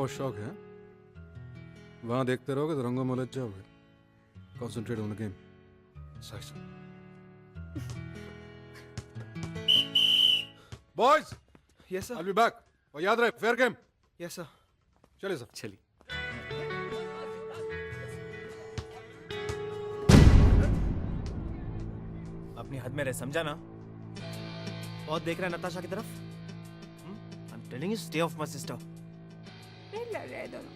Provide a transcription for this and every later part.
बहुत शौक है। वहां देखते रहोगे तो रंगों में उलझ जाओगे। Concentrate on the game. सही। Boys, yes sir. I will be back. और याद रहे, फेयर गेम। Yes sir. चलिए सर। चलिए। अपनी हद में रह, समझा ना? बहुत देख रहा है नताशा की तरफ। I am telling you, stay of my sister. लड़ रहे हैं दोनों।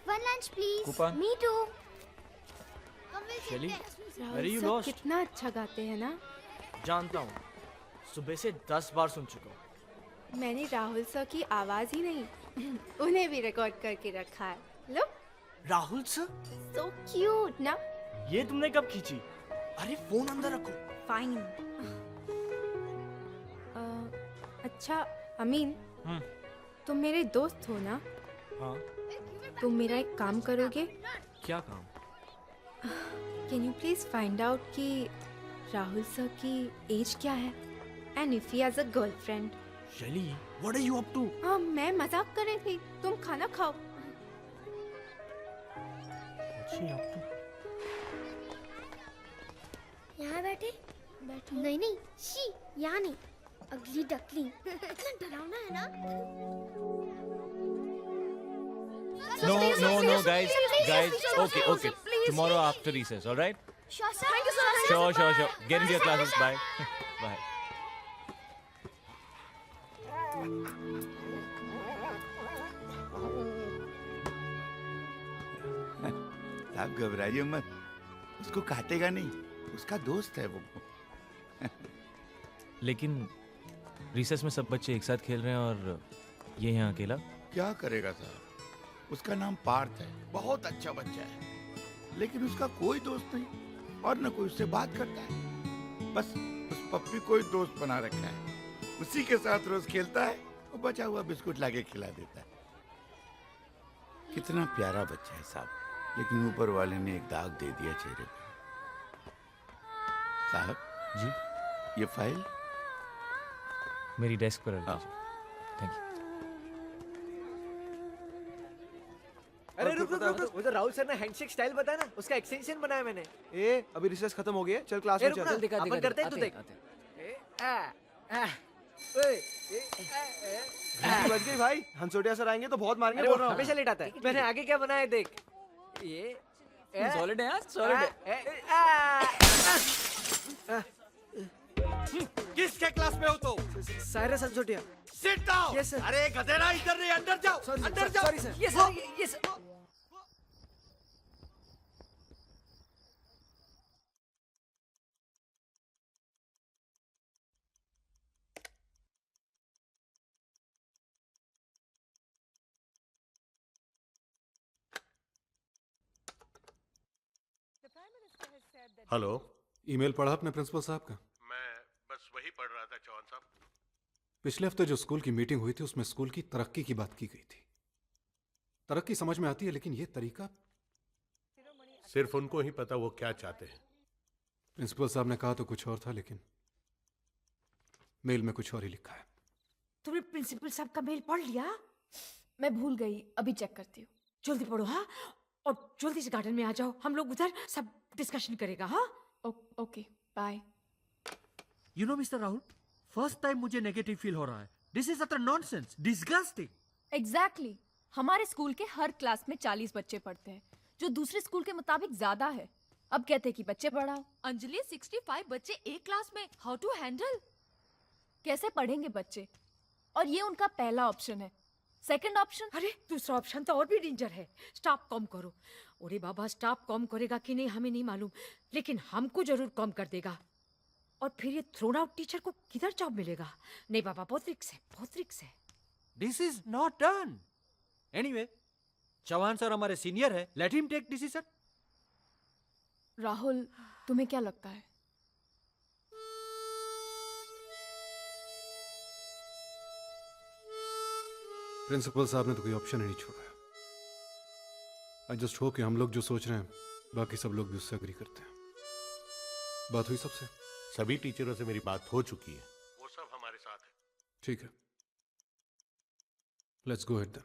One lunch, please. Coupon? Me too. Shelly? Rahul Where are you sir lost? कितना अच्छा गाते हैं ना। जानता हूँ, सुबह से 10 बार सुन चुका हूँ। मैंने राहुल सर की आवाज ही नहीं उन्हें भी रिकॉर्ड करके रखा है। लो, राहुल सर? सो क्यूट ना। ये तुमने कब खींची? अरे फोन अंदर रखो। फाइन। अच्छा अमीन, तुम मेरे दोस्त हो ना? हाँ। तुम मेरा एक काम करोगे? क्या काम? Can you please find out कि राहुल सर की एज क्या है and if he has a girlfriend. Shelly, what are you up to? हाँ, मैं मजाक कर रही थी। तुम खाना खाओ। यहाँ बैठे? नहीं नहीं, शी, यहाँ नहीं। अगली डकली। इतना डरावना है ना? No, guys. Okay. Tomorrow after recess, all right? Sure, sir. Thank you, sir. Sure. Get into your classes. Bye. Bye. आप घबराइए मत, उसको काटेगा नहीं, उसका दोस्त है वो। लेकिन रिसेस में सब बच्चे एक साथ खेल रहे हैं और ये यहाँ अकेला। क्या करेगा साहब, उसका नाम पार्थ है, बहुत अच्छा बच्चा है, लेकिन उसका कोई दोस्त नहीं और न कोई उससे बात करता है। बस उस पप्पी को ही दोस्त बना रखा है, उसी के साथ रोज खेलता है और बचा हुआ बिस्कुट लाके खिला देता है। कितना प्यारा बच्चा है साहब, लेकिन ऊपर वाले ने एक दाग दे दिया चेहरे पर। साहब जी, ये फाइल मेरी डेस्क पर रख दीजिए। Thank you. अरे रुक, वो जो राहुल सर ने हैंडशेक स्टाइल बताया ना, उसका एक्सटेंशन बनाया मैंने। अभी रिसेस खत्म हो गई है, चल क्लास में चल। अपन करते हैं, तू देख। बच गई भाई। हंसोटिया सर आएंगे तो बहुत मारेंगे, बोल रहा हूं। हमेशा लेट आता है। मैंने आगे क्या बनाया देख। ये सॉलिड है यार, सॉलिड है। किसके क्लास में हो तो? Cyrus Hansotia. Sit down. Yes sir. अरे गधेड़ा, इधर नहीं, अंदर जाओ, अंदर जाओ। Sorry sir. Yes sir, yes sir. Hello, email पढ़ा आपने प्रिंसिपल साहब का? मैं बस वही पढ़ रहा था चौहान साहब। पिछले हफ्ते जो स्कूल की मीटिंग हुई थी उसमें स्कूल की तरक्की की बात की गई थी। तरक्की समझ में आती है, लेकिन ये तरीका। सिर्फ उनको ही पता वो क्या चाहते हैं। प्रिंसिपल साहब ने कहा तो कुछ और था, लेकिन मेल में कुछ और ही लिखा है। तुमने प्रिंसिपल साहब का मेल पढ़ लिया? मैं भूल गई, अभी चेक करती हूँ। जल्दी पढ़ो हाँ, और जल्दी से गार्डन में आ जाओ, हम लोग उधर सब डिस्कशन करेगा। हाँ okay, bye. You know mister Rahul, first time मुझे नेगेटिव फील हो रहा है। This is utter nonsense, disgusting. Exactly. हमारे स्कूल के हर क्लास में 40 बच्चे पढ़ते हैं, जो दूसरे स्कूल के मुताबिक ज्यादा है। अब कहते हैं कि बच्चे पढ़ाओ। अंजलि, 65 बच्चे एक क्लास में, हाउ टू हैंडल? कैसे पढ़ेंगे बच्चे? और ये उनका पहला ऑप्शन है। Second option? अरे दूसरा ऑप्शन तो और भी डेंजर है, स्टाफ कम करो। अरे बाबा, स्टाफ कम करेगा कि नहीं हमें नहीं मालूम, लेकिन हमको जरूर कम कर देगा। और फिर ये थ्रोन आउट टीचर को किधर जॉब मिलेगा? नहीं बाबा, बहुत रिस्क है, बहुत रिस्क है। This is not done. Anyway, Chauhan sir हमारे सीनियर है, let him take decision. Rahul, तुम्हें क्या लगता है? प्रिंसिपल साहब ने तो कोई ऑप्शन ही नहीं छोड़ा है। आई जस्ट होप कि हम लोग जो सोच रहे हैं बाकी सब लोग भी उससे एग्री करते हैं। बात हुई सबसे? सभी टीचरों से मेरी बात हो चुकी है। वो ठीक है, लेट्स गो हेड देन।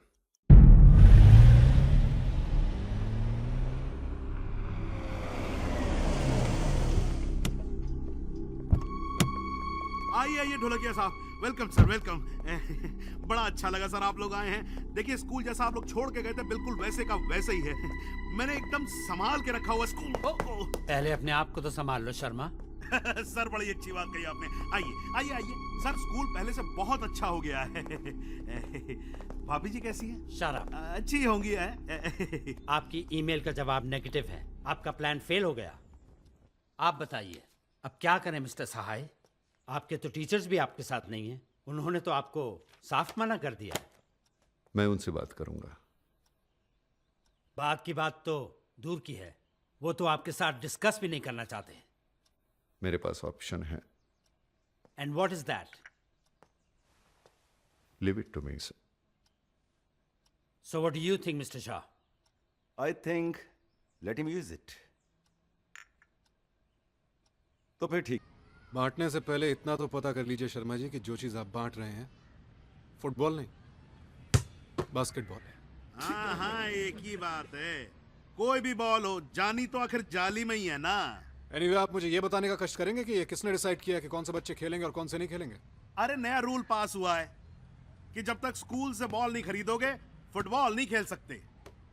आइए आइए ढोलकिया साहब, वेलकम सर वेलकम। बड़ा अच्छा लगा सर आप लोग आए हैं। देखिए स्कूल जैसा आप लोग छोड़ के गए थे बिल्कुल वैसे का वैसे ही है। मैंने एकदम संभाल के रखा हुआ स्कूल। पहले अपने आप को तो संभाल लो शर्मा। सर बड़ी अच्छी बात कही आपने। आइए आइए आइए सर, स्कूल पहले से बहुत अच्छा हो गया है। भाभी जी कैसी हैं? शराब अच्छी होंगी है। आपकी ईमेल का जवाब नेगेटिव है। आपका प्लान फेल हो गया। आप बताइए अब क्या करें मिस्टर सहाय? आपके तो टीचर्स भी आपके साथ नहीं हैं। उन्होंने तो आपको साफ मना कर दिया। मैं उनसे बात करूंगा। बात की बात तो दूर की है, वो तो आपके साथ डिस्कस भी नहीं करना चाहते। मेरे पास ऑप्शन है। And what is that? Leave it to me sir. So what do you think mister Shah? I think let him use it. तो फिर ठीक। बांटने से पहले इतना तो पता कर लीजिए शर्मा जी कि जो चीज आप बांट रहे हैं फुटबॉल नहीं, बास्केटबॉल है। हाँ हाँ एक ही बात है, कोई भी बॉल हो जानी तो आखिर जाली में ही है ना। एनीवे, आप मुझे ये बताने का कष्ट करेंगे कि ये किसने डिसाइड किया कि कौन से बच्चे खेलेंगे और कौन से नहीं खेलेंगे? अरे नया रूल पास हुआ है कि जब तक स्कूल से बॉल नहीं खरीदोगे फुटबॉल नहीं खेल सकते।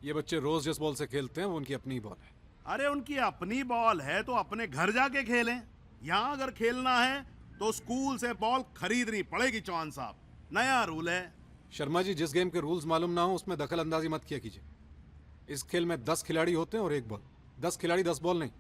ये बच्चे रोज जिस बॉल से खेलते हैं वो उनकी अपनी बॉल है। अरे उनकी अपनी बॉल है तो अपने घर जाके खेलें। यहाँ अगर खेलना है तो स्कूल से बॉल खरीदनी पड़ेगी। चौहान साहब, नया रूल है। शर्मा जी, जिस गेम के रूल्स मालूम ना हो उसमें दखल अंदाजी मत किया कीजिए। इस खेल में 10 खिलाड़ी होते हैं और एक बॉल। 10 खिलाड़ी 10 बॉल नहीं।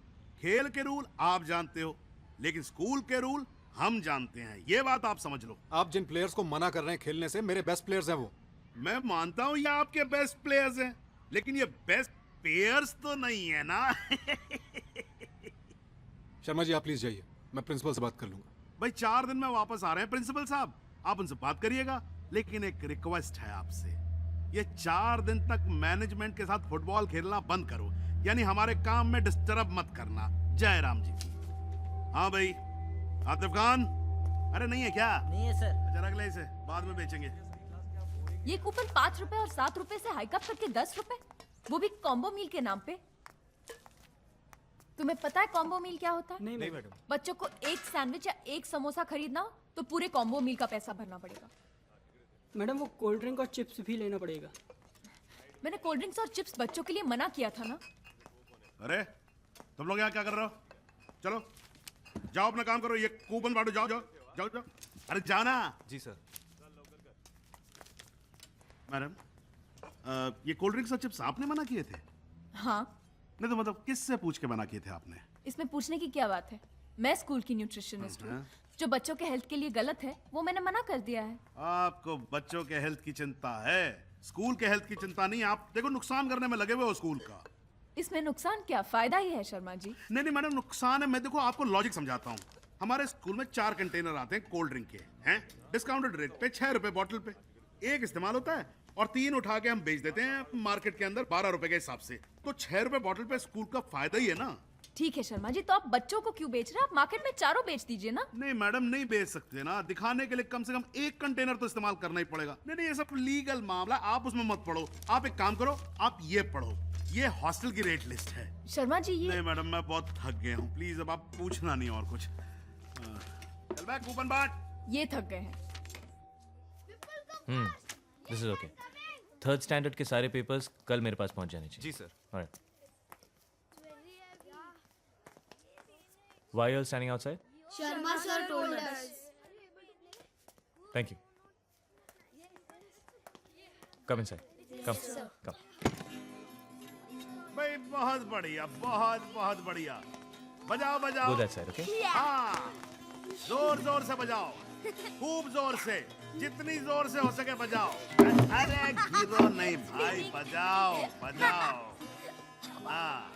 खेल के रूल आप जानते हो लेकिन स्कूल के रूल हम जानते हैं, ये बात आप समझ लो। आप जिन प्लेयर्स को मना कर रहे हैं खेलने से, मेरे बेस्ट प्लेयर्स हैं वो। मैं मानता हूँ ये आपके बेस्ट प्लेयर्स हैं लेकिन ये बेस्ट प्लेयर्स तो नहीं है ना। शर्मा जी, आप प्लीज जाइए, मैं प्रिंसिपल से बात कर लूंगा। भाई 4 दिन में वापस आ रहे हैं प्रिंसिपल साहब, आप उनसे बात करिएगा। लेकिन एक रिक्वेस्ट है आपसे, ये 4 दिन तक मैनेजमेंट के साथ फुटबॉल खेलना बंद करो, यानी हमारे काम में डिस्टर्ब मत करना। जय राम जी की। हाँ भाई आतिफ खान, अरे नहीं है क्या? नहीं है सर। अच्छा रख ले इसे, बाद में बेचेंगे। ये कूपन 5 रुपए और 7 रुपए से हाइक अप करके 10 रुपए, वो भी कॉम्बो मील के नाम पे। तुम्हें पता है कॉम्बो मील क्या होता है? नहीं मैडम। बच्चों को एक सैंडविच या एक समोसा खरीदना हो तो पूरे कॉम्बो मील का पैसा भरना पड़ेगा। मैडम वो कोल्ड ड्रिंक और चिप्स भी लेना पड़ेगा। मैंने कोल्ड ड्रिंक्स और चिप्स बच्चों के लिए मना किया था ना। अरे तुम लोग यहाँ क्या कर रहे हो? चलो जाओ अपना काम करो, ये कूपन बांटो। जाओ जाओ जाओ जाओ। अरे जाना। जी सर। मैडम ये कोल्ड ड्रिंक्स और चिप्स आपने मना किए थे? हाँ। नहीं तो मतलब किससे पूछ के मना किए थे आपने? इसमें पूछने की क्या बात है? मैं स्कूल की न्यूट्रिशनिस्ट हूँ। जो बच्चों के हेल्थ के लिए गलत है वो मैंने मना कर दिया है। आपको बच्चों के हेल्थ की चिंता है, स्कूल के हेल्थ की चिंता नहीं। आप देखो नुकसान करने में लगे हुए हो स्कूल का। इसमें नुकसान क्या, फायदा ही है शर्मा जी। नहीं नहीं मैडम, नुकसान है। मैं देखो आपको लॉजिक समझाता हूँ। हमारे स्कूल में 4 कंटेनर आते हैं कोल्ड ड्रिंक के, हैं डिस्काउंटेड रेट पे 6 रुपए बॉटल पे। एक इस्तेमाल होता है और 3 उठा के हम बेच देते हैं मार्केट के अंदर 12 रुपए के हिसाब से। तो 6 रुपए बॉटल पे स्कूल का फायदा ही है ना। ठीक है शर्मा जी, तो आप बच्चों को क्यों बेच रहे हैं? आप मार्केट में चारों बेच दीजिए ना। नहीं मैडम, नहीं बेच सकते ना। दिखाने के लिए कम से कम 1 कंटेनर तो इस्तेमाल करना ही पड़ेगा। नहीं नहीं ये सब लीगल मामला, आप उसमें मत पढ़ो। आप एक काम करो, आप ये पढ़ो, ये हॉस्टल की रेट लिस्ट है। शर्मा जी ये नहीं मैडम, मैं बहुत थक गया हूँ, प्लीज अब आप पूछना नहीं और कुछ। चल बैक, कूपन बांट। ये थक गए हैं। This is okay. 3rd standard के सारे पेपर्स कल मेरे पास पहुंच जाने चाहिए। जी sir. Alright. Why are you standing outside? Sharma sir told us. Thank you. Come inside. Come. Come. भाई बहुत बढ़िया, बहुत बहुत बढ़िया। बजाओ बजाओ। Go that side, okay? हाँ, जोर जोर से बजाओ, खूब जोर से, जितनी जोर से हो सके बजाओ। अरे गिरो नहीं भाई, बजाओ बजाओ। हाँ